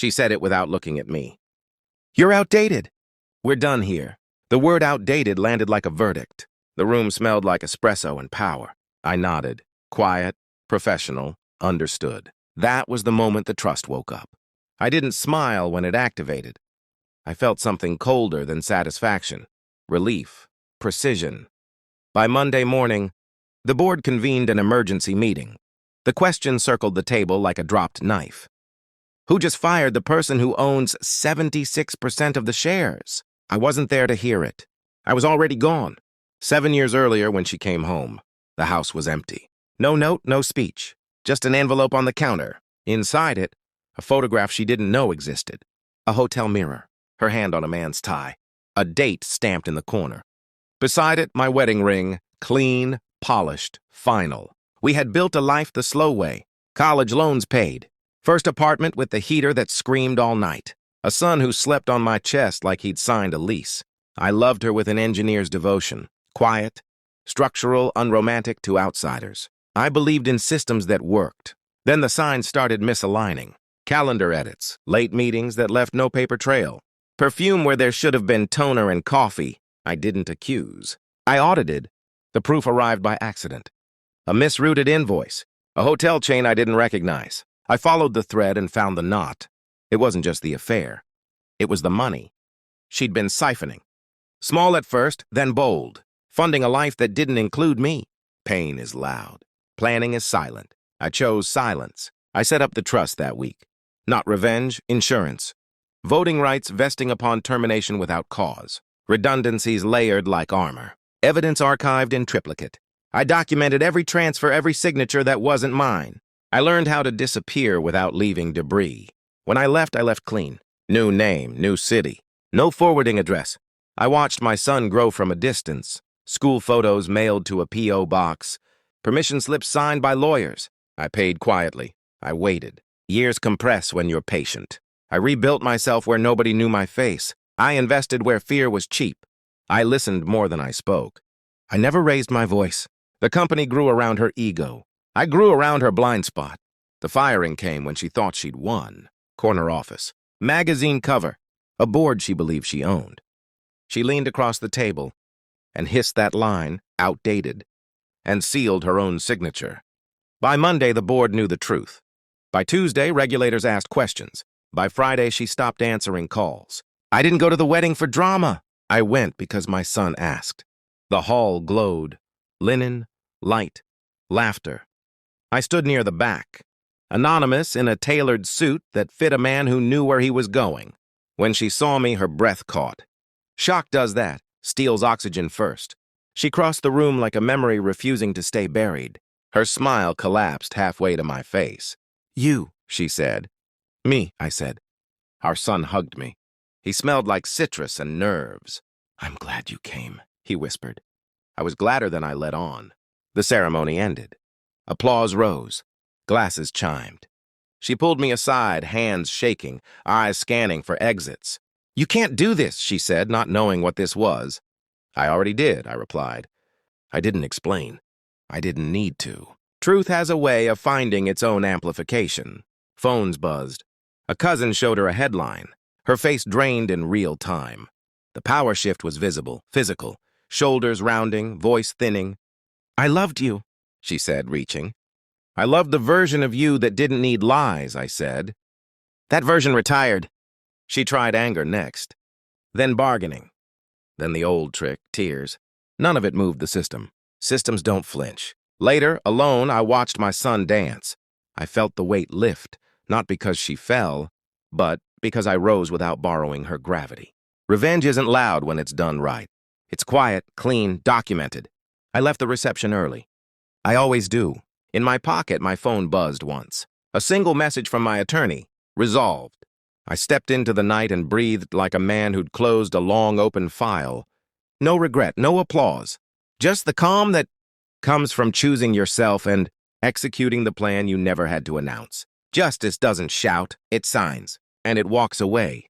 She said it without looking at me. You're outdated. We're done here. The word outdated landed like a verdict. The room smelled like espresso and power. I nodded. Quiet, professional, understood. That was the moment the trust woke up. I didn't smile when it activated. I felt something colder than satisfaction. Relief. Precision. By Monday morning, the board convened an emergency meeting. The question circled the table like a dropped knife. Who just fired the person who owns 76% of the shares? I wasn't there to hear it. I was already gone. 7 years earlier when she came home, the house was empty. No note, no speech. Just an envelope on the counter. Inside it, a photograph she didn't know existed. A hotel mirror, her hand on a man's tie. A date stamped in the corner. Beside it, my wedding ring, clean, polished, final. We had built a life the slow way. College loans paid. First apartment with the heater that screamed all night. A son who slept on my chest like he'd signed a lease. I loved her with an engineer's devotion. Quiet, structural, unromantic to outsiders. I believed in systems that worked. Then the signs started misaligning. Calendar edits, late meetings that left no paper trail. Perfume where there should have been toner and coffee. I didn't accuse. I audited. The proof arrived by accident. A misrouted invoice. A hotel chain I didn't recognize. I followed the thread and found the knot. It wasn't just the affair. It was the money. She'd been siphoning. Small at first, then bold. Funding a life that didn't include me. Pain is loud. Planning is silent. I chose silence. I set up the trust that week. Not revenge, insurance. Voting rights vesting upon termination without cause. Redundancies layered like armor. Evidence archived in triplicate. I documented every transfer, every signature that wasn't mine. I learned how to disappear without leaving debris. When I left clean. New name, new city. No forwarding address. I watched my son grow from a distance. School photos mailed to a P.O. box. Permission slips signed by lawyers. I paid quietly. I waited. Years compress when you're patient. I rebuilt myself where nobody knew my face. I invested where fear was cheap. I listened more than I spoke. I never raised my voice. The company grew around her ego. I grew around her blind spot. The firing came when she thought she'd won. Corner office. Magazine cover. A board she believed she owned. She leaned across the table and hissed that line, outdated, and sealed her own signature. By Monday, the board knew the truth. By Tuesday, regulators asked questions. By Friday, she stopped answering calls. I didn't go to the wedding for drama. I went because my son asked. The hall glowed. Linen, light, laughter. I stood near the back, anonymous in a tailored suit that fit a man who knew where he was going. When she saw me, her breath caught. Shock does that, steals oxygen first. She crossed the room like a memory refusing to stay buried. Her smile collapsed halfway to my face. You, she said. Me, I said. Our son hugged me. He smelled like citrus and nerves. I'm glad you came, he whispered. I was gladder than I let on. The ceremony ended. Applause rose. Glasses chimed. She pulled me aside, hands shaking, eyes scanning for exits. You can't do this, she said, not knowing what this was. I already did, I replied. I didn't explain. I didn't need to. Truth has a way of finding its own amplification. Phones buzzed. A cousin showed her a headline. Her face drained in real time. The power shift was visible, physical, shoulders rounding, voice thinning. I loved you, she said, reaching. I loved the version of you that didn't need lies, I said. That version retired. She tried anger next, then bargaining, then the old trick, tears. None of it moved the system. Systems don't flinch. Later, alone, I watched my son dance. I felt the weight lift, not because she fell, but because I rose without borrowing her gravity. Revenge isn't loud when it's done right. It's quiet, clean, documented. I left the reception early. I always do. In my pocket, my phone buzzed once. A single message from my attorney. Resolved. I stepped into the night and breathed like a man who'd closed a long open file. No regret, no applause. Just the calm that comes from choosing yourself and executing the plan you never had to announce. Justice doesn't shout, it signs, and it walks away.